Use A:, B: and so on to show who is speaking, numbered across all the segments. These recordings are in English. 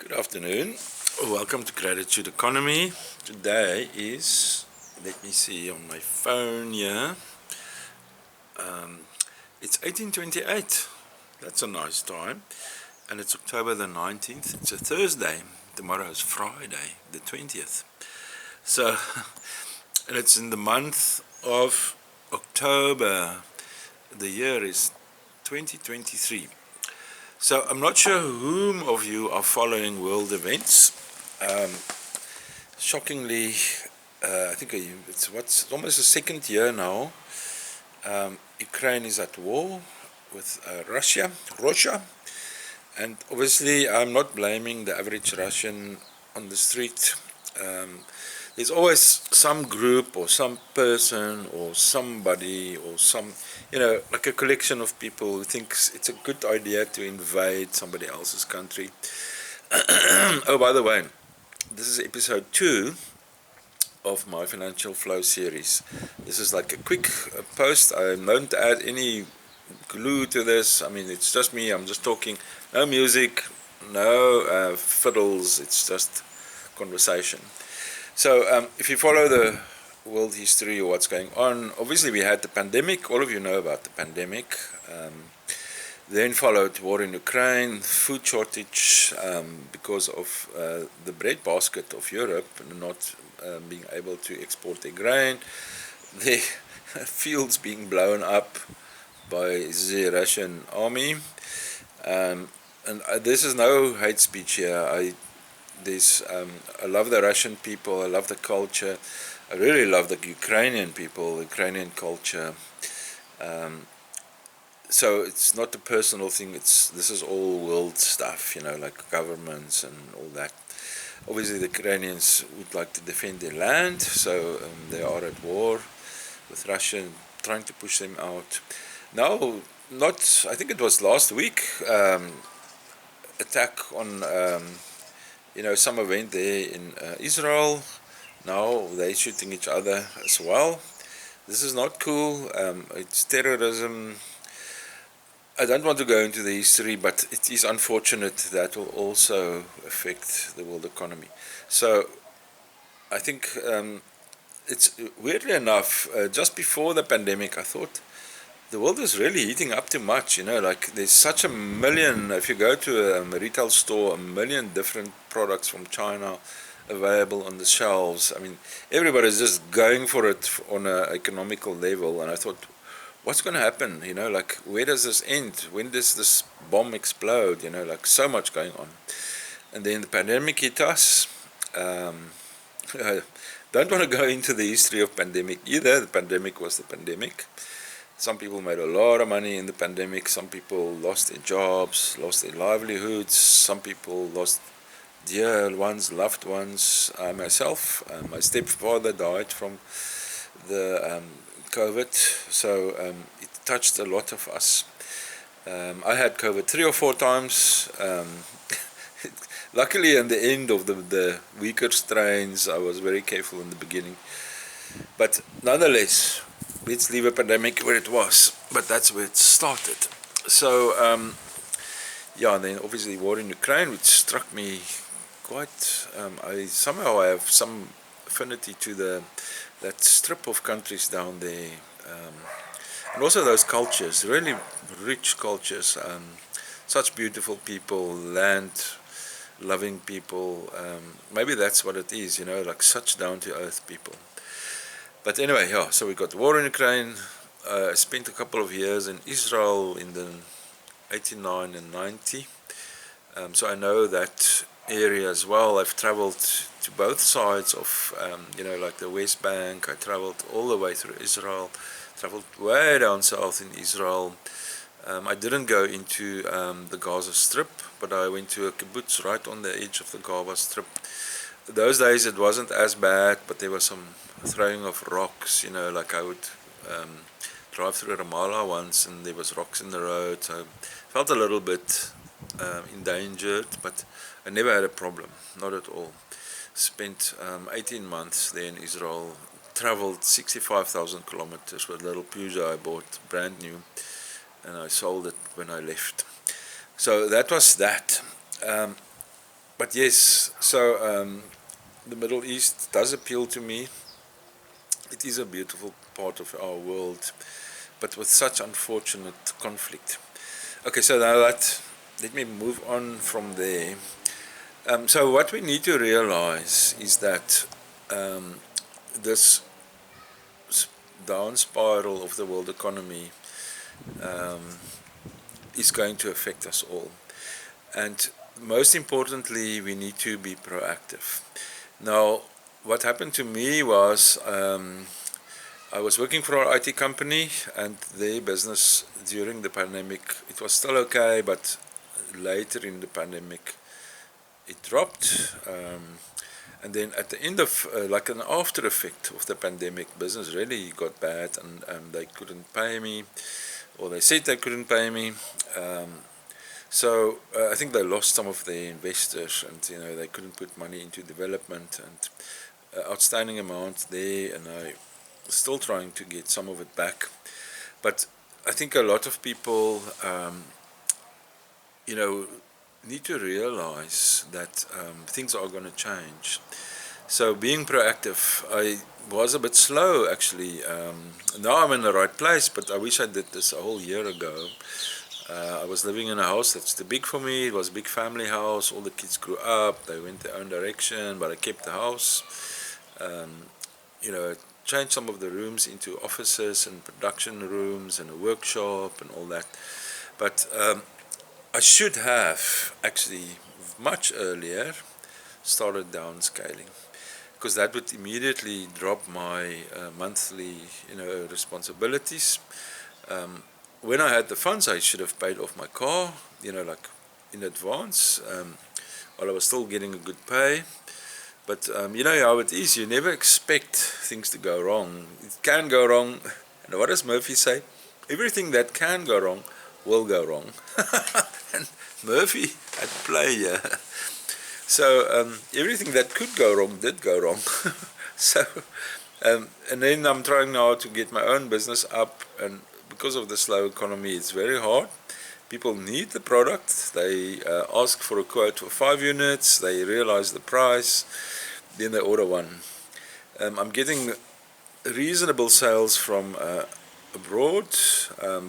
A: Good afternoon. Welcome to Gratitude Economy. Today is, let me see on my phone here, it's 1828. That's a nice time. And it's October the 19th. It's a Thursday. Tomorrow is Friday, the 20th. So, and it's in the month of October. The year is 2023. So I'm not sure whom of you are following world events. Shockingly, I think it's almost the second year now. Ukraine is at war with Russia, and obviously I'm not blaming the average Russian on the street. There's always some group or some person or somebody or like a collection of people who thinks it's a good idea to invade somebody else's country. Oh, by the way, this is episode 2 of my Financial Flow series. This is like a quick post. I don't add any glue to this. I mean, it's just me. I'm just talking. No music, no fiddles. It's just conversation. So if you follow the world history or what's going on, obviously we had the pandemic. All of you know about the pandemic. Then followed war in Ukraine, food shortage because of the breadbasket of Europe not being able to export their grain, the fields being blown up by the Russian army. And this is no hate speech here. I love the Russian people, I love the culture, I really love the Ukrainian people, Ukrainian culture. So it's not a personal thing, this is all world stuff, like governments and all that. Obviously the Ukrainians would like to defend their land, so they are at war with Russia, trying to push them out. Now, I think it was last week, attack on some event there in Israel. Now they're shooting each other as well. This is not cool. It's terrorism. I don't want to go into the history, but it is unfortunate that will also affect the world economy. So I think it's weirdly enough, just before the pandemic, I thought the world is really heating up too much, like there's such a million, if you go to a retail store, a million different products from China available on the shelves. I mean, everybody's just going for it on an economical level, and I thought, what's going to happen, like where does this end? When does this bomb explode, like so much going on. And then the pandemic hit us. I don't want to go into the history of pandemic either. The pandemic was the pandemic. Some people made a lot of money in the pandemic. Some people lost their jobs, lost their livelihoods. Some people lost dear ones, loved ones. Myself, my stepfather died from the COVID, so it touched a lot of us. I had COVID 3 or 4 times. Luckily, in the end of the weaker strains, I was very careful in the beginning. But nonetheless, let's leave a pandemic where it was, but that's where it started. So, and then obviously war in Ukraine, which struck me quite, I have some affinity to that strip of countries down there, and also those cultures, really rich cultures, such beautiful people, land-loving people. Maybe that's what it is, like such down-to-earth people. But anyway, so we got war in Ukraine. I spent a couple of years in Israel in the 89 and 90. So I know that area as well. I've traveled to both sides of, like the West Bank. I traveled all the way through Israel, traveled way down south in Israel. I didn't go into the Gaza Strip, but I went to a kibbutz right on the edge of the Gaza Strip. Those days it wasn't as bad, but there was some throwing of rocks, like I would drive through Ramallah once and there was rocks in the road, so I felt a little bit endangered, but I never had a problem, not at all. Spent 18 months there in Israel, traveled 65,000 kilometers with a little Peugeot I bought, brand new, and I sold it when I left. So that was that. but yes, so the Middle East does appeal to me. It is a beautiful part of our world, but with such unfortunate conflict. Okay, so now let me move on from there. So what we need to realize is that this down spiral of the world economy um, is going to affect us all. And most importantly, we need to be proactive. Now, what happened to me was I was working for an IT company, and their business during the pandemic, it was still okay, but later in the pandemic, it dropped. And then at the end of, like an after effect of the pandemic, business really got bad, and they couldn't pay me, or they said they couldn't pay me. So I think they lost some of their investors, and they couldn't put money into development, and outstanding amount there, and I still trying to get some of it back. But I think a lot of people, need to realize that things are going to change. So being proactive, I was a bit slow actually. Now I'm in the right place, but I wish I did this a whole year ago. I was living in a house that's too big for me. It was a big family house. All the kids grew up. They went their own direction, but I kept the house. Um, changed some of the rooms into offices and production rooms and a workshop and all that. But I should have actually much earlier started downscaling, because that would immediately drop my monthly, responsibilities. When I had the funds, I should have paid off my car, like in advance, while I was still getting a good pay. But you know how it is, you never expect things to go wrong. It can go wrong, and what does Murphy say? Everything that can go wrong will go wrong. And Murphy had play here. So everything that could go wrong did go wrong. So, and then I'm trying now to get my own business up, and because of the slow economy, it's very hard. People need the product. They ask for a quote for 5 units. They realize the price. Then they order one. I'm getting reasonable sales from abroad,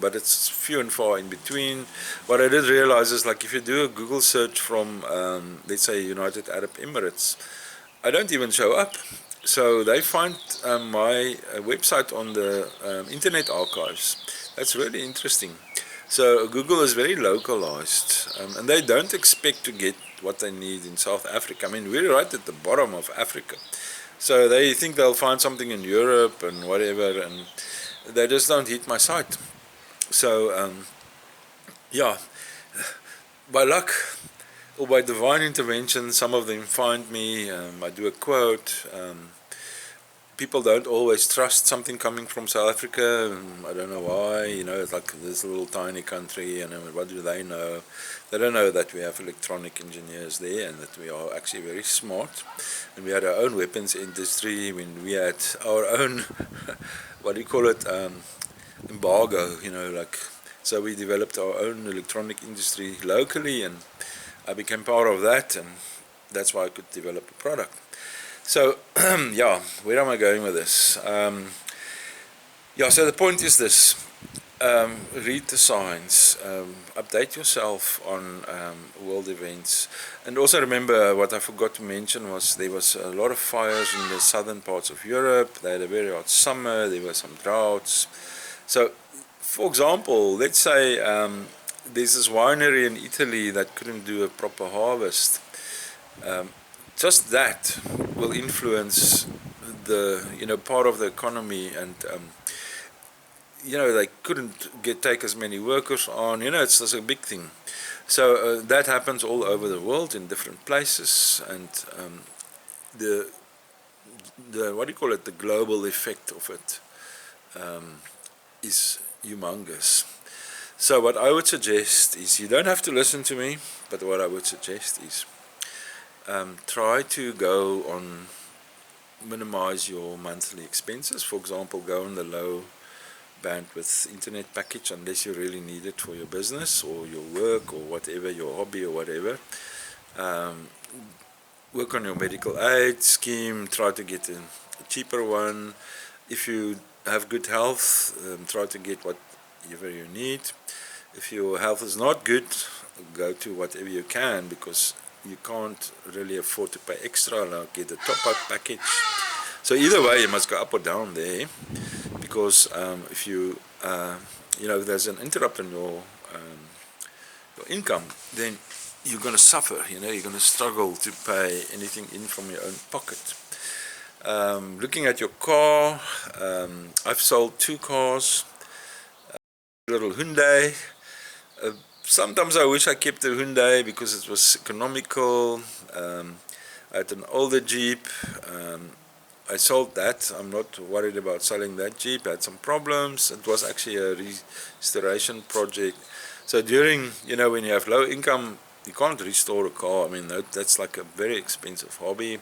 A: but it's few and far in between. What I did realize is, like, if you do a Google search from, let's say, United Arab Emirates, I don't even show up. So they find my website on the Internet Archives. That's really interesting. So Google is very localized, and they don't expect to get what they need in South Africa. I mean, we're right at the bottom of Africa. So they think they'll find something in Europe and whatever, and they just don't hit my site. So, yeah, by luck or by divine intervention, some of them find me. I do a quote. People don't always trust something coming from South Africa. I don't know why. It's like this little tiny country, and what do they know? They don't know that we have electronic engineers there, and that we are actually very smart. And we had our own weapons industry. When we had our own, what do you call it, embargo, so we developed our own electronic industry locally, and I became part of that, and that's why I could develop a product. So, yeah, where am I going with this? So the point is this. Read the signs, update yourself on world events, and also remember, what I forgot to mention was there was a lot of fires in the southern parts of Europe. They had a very hot summer. There were some droughts. So, for example, let's say there's this winery in Italy that couldn't do a proper harvest. Just that will influence the part of the economy, and they couldn't take as many workers on. It's just a big thing. So that happens all over the world in different places, and the what do you call it, the global effect of it is humongous. So what I would suggest is, you don't have to listen to me, but what I would suggest is, try to minimize your monthly expenses. For example, go on the low bandwidth internet package, unless you really need it for your business or your work or whatever, your hobby or whatever. Um, Work on your medical aid scheme, try to get a cheaper one. If you have good health, try to get whatever you need. If your health is not good, go to whatever you can, because you can't really afford to pay extra, like get a top-up package. So either way, you must go up or down there, because if you, if there's an interrupt in your income, then you're going to suffer. You're going to struggle to pay anything in from your own pocket. Looking at your car, I've sold 2 cars, a little Hyundai. Sometimes I wish I kept the Hyundai because it was economical. I had an older Jeep. I sold that. I'm not worried about selling that Jeep. I had some problems. It was actually a restoration project. So during, when you have low income, you can't restore a car. I mean, that's like a very expensive hobby.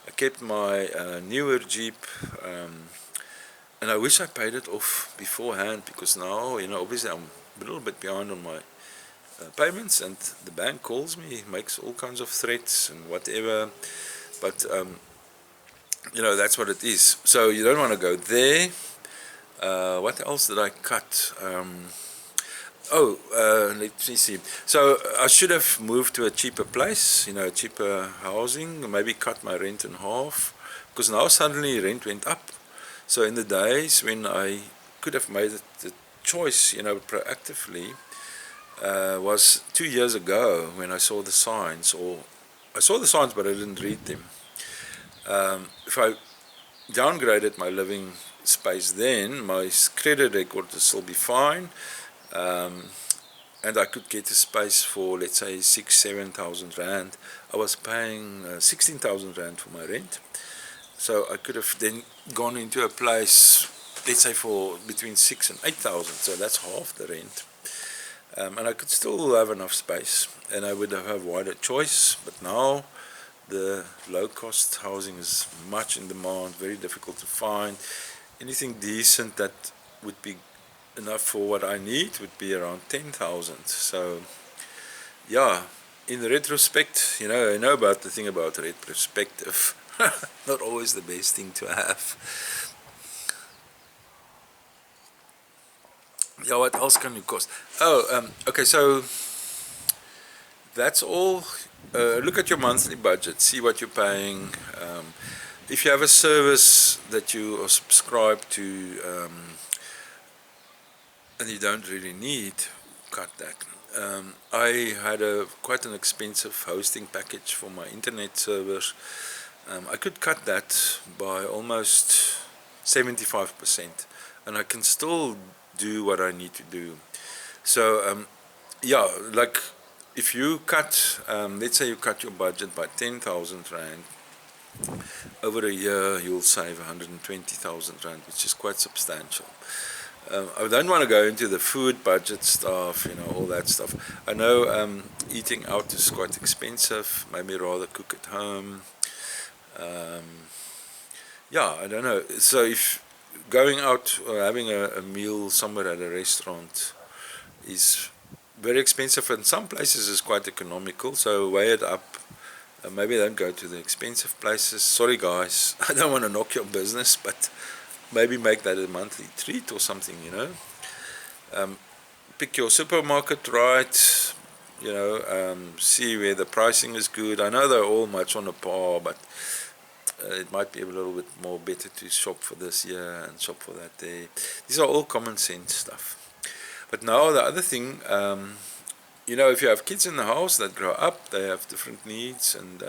A: I kept my newer Jeep, and I wish I paid it off beforehand, because now, obviously I'm a little bit behind on my payments, and the bank calls me, makes all kinds of threats and whatever. But that's what it is. So you don't want to go there. What else did I cut? Let me see. So I should have moved to a cheaper place, cheaper housing, maybe cut my rent in half, because now suddenly rent went up. So in the days when I could have made the choice, proactively, was 2 years ago, when I saw the signs, but I didn't read them. If I downgraded my living space then, my credit record would still be fine, and I could get a space for, let's say, 6,000-7,000 rand. I was paying 16,000 rand for my rent, so I could have then gone into a place, let's say, for between 6,000 and 8,000, so that's half the rent. And I could still have enough space, and I would have wider choice. But now the low-cost housing is much in demand, very difficult to find. Anything decent that would be enough for what I need would be around 10,000. So yeah, in retrospect, I know about the thing about retrospective. Not always the best thing to have. Yeah, what else can it cost? Okay, so that's all. Look at your monthly budget, see what you're paying. If you have a service that you are subscribed to, and you don't really need, cut that. I had quite an expensive hosting package for my internet servers. I could cut that by almost 75%, and I can still do what I need to do. So yeah, like if you cut, let's say you cut your budget by 10,000 rand, over a year you'll save 120,000 rand, which is quite substantial. I don't want to go into the food budget stuff, all that stuff. I know eating out is quite expensive, maybe rather cook at home. Yeah, I don't know. So if going out or having a meal somewhere at a restaurant is very expensive, and some places is quite economical, so weigh it up. Maybe don't go to the expensive places. Sorry guys, I don't want to knock your business, but maybe make that a monthly treat or something, Pick your supermarket right, see where the pricing is good. I know they're all much on a par, but it might be a little bit more better to shop for this year and shop for that day. These are all common sense stuff. But now the other thing, if you have kids in the house that grow up, they have different needs, and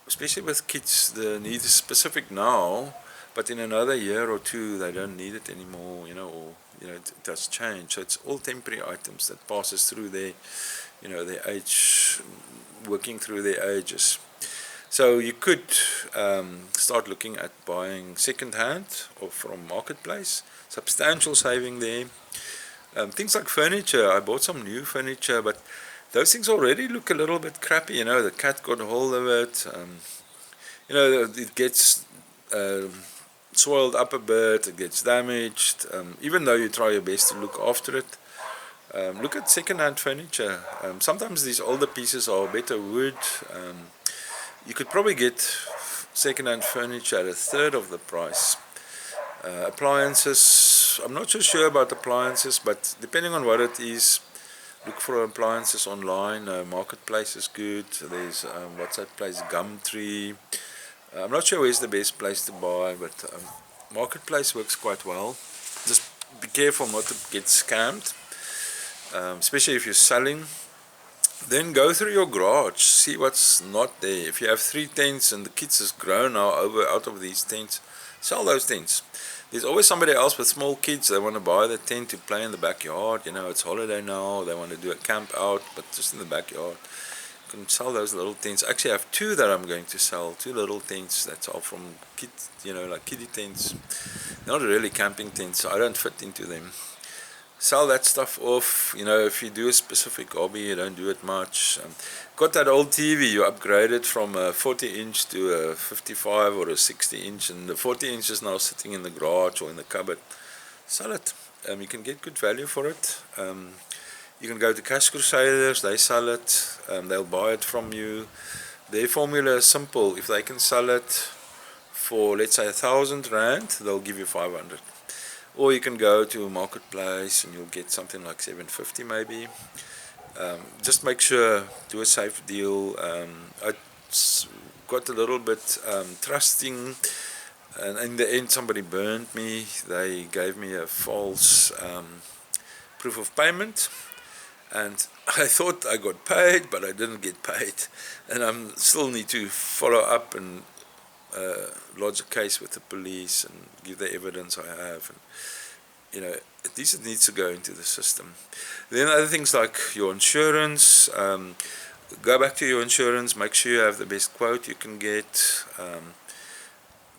A: especially with kids, the need is specific now, but in another year or two they don't need it anymore, or it does change. So it's all temporary items that passes through their age, working through their ages. So you could start looking at buying second-hand or from marketplace. Substantial saving there. Things like furniture. I bought some new furniture, but those things already look a little bit crappy. The cat got a hold of it. It gets soiled up a bit. It gets damaged. Even though you try your best to look after it, look at second-hand furniture. Sometimes these older pieces are better wood. You could probably get second-hand furniture at a third of the price. Appliances, I'm not so sure about appliances, but depending on what it is, look for appliances online. Marketplace is good. There's what's that place, Gumtree. I'm not sure where's the best place to buy, but Marketplace works quite well. Just be careful not to get scammed, especially if you're selling. Then go through your garage, see what's not there. If you have 3 tents and the kids has grown now out of these tents, sell those tents. There's always somebody else with small kids. They want to buy the tent to play in the backyard. It's holiday now. They want to do a camp out, but just in the backyard. You can sell those little tents. Actually, I have 2 that I'm going to sell. 2 little tents. That's all from kids, like kiddie tents. Not really camping tents. So I don't fit into them. Sell that stuff off. If you do a specific hobby, you don't do it much. Got that old TV, you upgrade it from a 40-inch to a 55 or a 60-inch, and the 40-inch is now sitting in the garage or in the cupboard. Sell it. You can get good value for it. You can go to Cash Crusaders, they sell it, they'll buy it from you. Their formula is simple. If they can sell it for, let's say, 1,000 rand, they'll give you 500. Or you can go to a marketplace and you'll get something like 750 maybe. Just make sure, do a safe deal. I got a little bit trusting, and in the end somebody burned me. They gave me a false proof of payment, and I thought I got paid, but I didn't get paid, and I still need to follow up and lodge a case with the police and give the evidence I have, and at least it needs to go into the system. Then other things like your insurance, go back to your insurance, make sure you have the best quote you can get,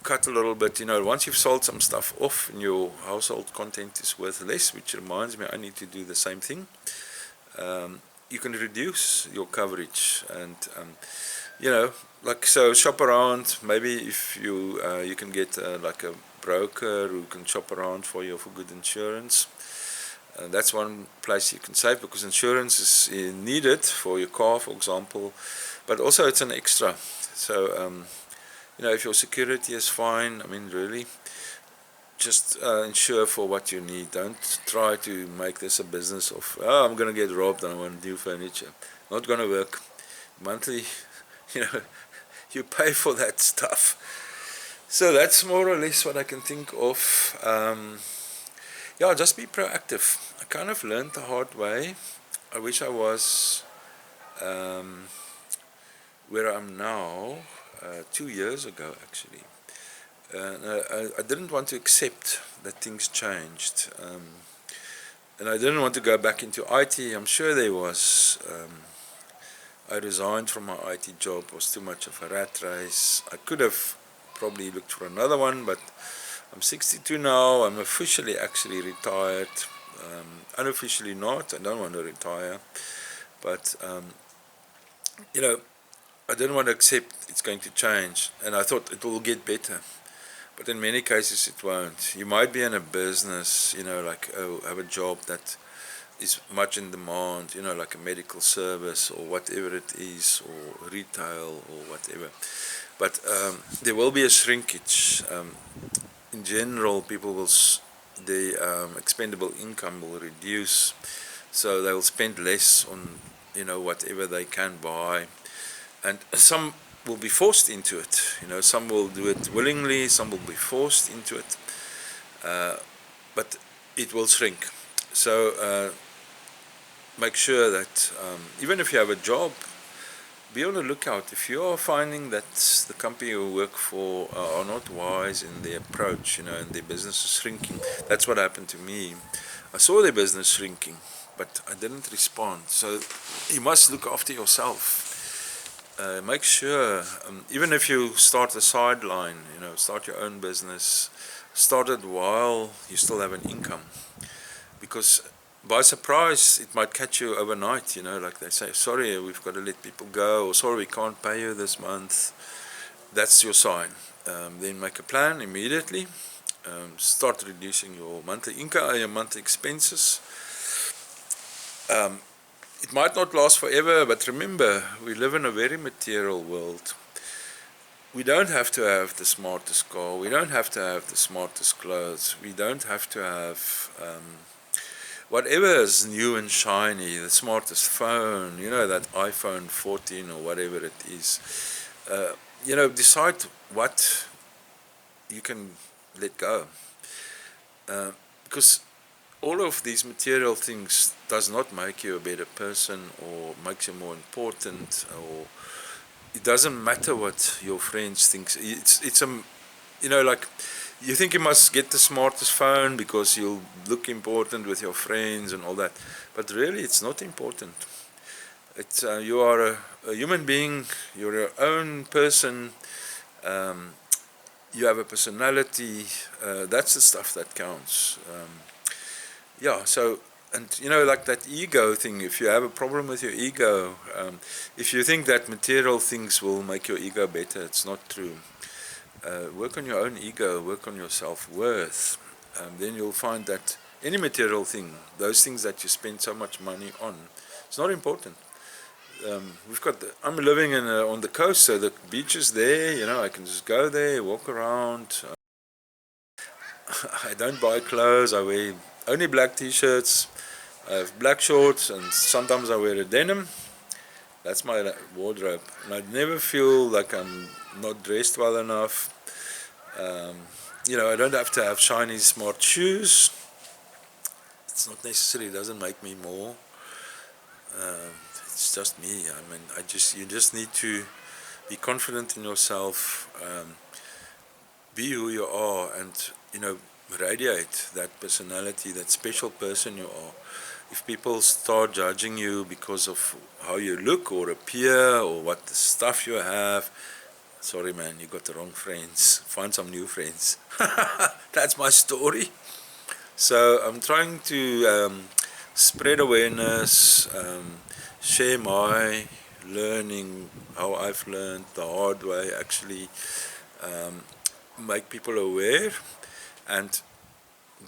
A: cut a little bit. Once you've sold some stuff off and your household content is worth less, which reminds me I need to do the same thing, you can reduce your coverage, and so shop around. Maybe if you can get like a broker who can shop around for you for good insurance. That's one place you can save, because insurance is needed for your car, for example, but also it's an extra. So if your security is fine, really just insure for what you need. Don't try to make this a business of, I'm going to get robbed and I want new furniture. Not going to work. Monthly, you pay for that stuff. So that's more or less what I can think of. Just be proactive. I kind of learned the hard way. I wish I was where I'm now, 2 years ago actually. I didn't want to accept that things changed, and I didn't want to go back into IT. I'm sure there was. I resigned from my IT job. It was too much of a rat race. I could have probably looked for another one, but I'm 62 now. I'm officially actually retired. Unofficially not. I don't want to retire, but I didn't want to accept it's going to change, and I thought it will get better. But in many cases it won't. You might be in a business, have a job that is much in demand, like a medical service or whatever it is, or retail or whatever. But there will be a shrinkage. In general, people will, the expendable income will reduce, so they will spend less on, whatever they can buy. And some will be forced into it. Some will do it willingly, some will be forced into it, but it will shrink. So make sure that even if you have a job, be on the lookout. If you are finding that the company you work for are not wise in their approach, and their business is shrinking. That's what happened to me. I saw their business shrinking, but I didn't respond. So you must look after yourself. Make sure, even if you start a sideline, start your own business, start it while you still have an income, because by surprise it might catch you overnight. Like they say, sorry, we've got to let people go, or sorry, we can't pay you this month. That's your sign. Then make a plan immediately. Start reducing your monthly income, your monthly expenses. It might not last forever, but remember, we live in a very material world. We don't have to have the smartest car, we don't have to have the smartest clothes, we don't have to have whatever is new and shiny, the smartest phone, that iPhone 14 or whatever it is. Decide what you can let go. Because all of these material things does not make you a better person or makes you more important, or it doesn't matter what your friends think. It's like you think you must get the smartest phone because you'll look important with your friends and all that, but really it's not important. It's you are a human being, you're your own person, you have a personality, that's the stuff that counts. And like that ego thing, if you have a problem with your ego, if you think that material things will make your ego better, it's not true. Work on your own ego, work on your self-worth. Then you'll find that any material thing, those things that you spend so much money on, it's not important. I'm living on the coast, so the beach is there, I can just go there, walk around. I don't buy clothes, I wear only black t-shirts, I have black shorts, and sometimes I wear a denim. That's my wardrobe, and I never feel like I'm not dressed well enough. I don't have to have shiny smart shoes. It's not necessary, it doesn't make me more. It's just me. You just need to be confident in yourself, be who you are, and radiate that personality, that special person you are. If people start judging you because of how you look or appear or what the stuff you have, sorry man, you got the wrong friends. Find some new friends. That's my story. So I'm trying to spread awareness, share my learning, how I've learned the hard way, actually make people aware, and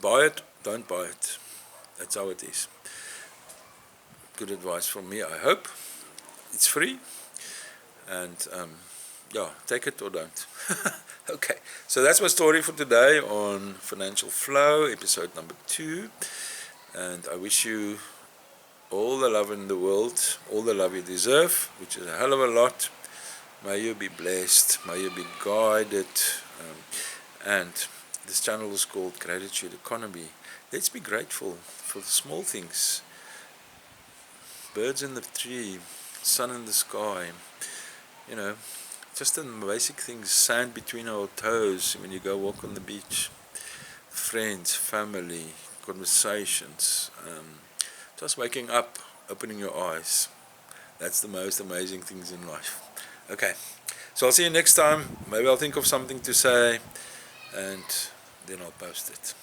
A: buy it, don't buy it. That's how it is. Good advice from me, I hope. It's free, and take it or don't. Okay, so that's my story for today on Financial Flow, episode number 2, and I wish you all the love in the world, all the love you deserve, which is a hell of a lot. May you be blessed, may you be guided, and this channel is called Gratitude Economy. Let's be grateful for the small things. Birds in the tree, sun in the sky, just the basic things, sand between our toes when you go walk on the beach, friends, family, conversations, just waking up, opening your eyes. That's the most amazing things in life. Okay, so I'll see you next time. Maybe I'll think of something to say, and then I'll post it.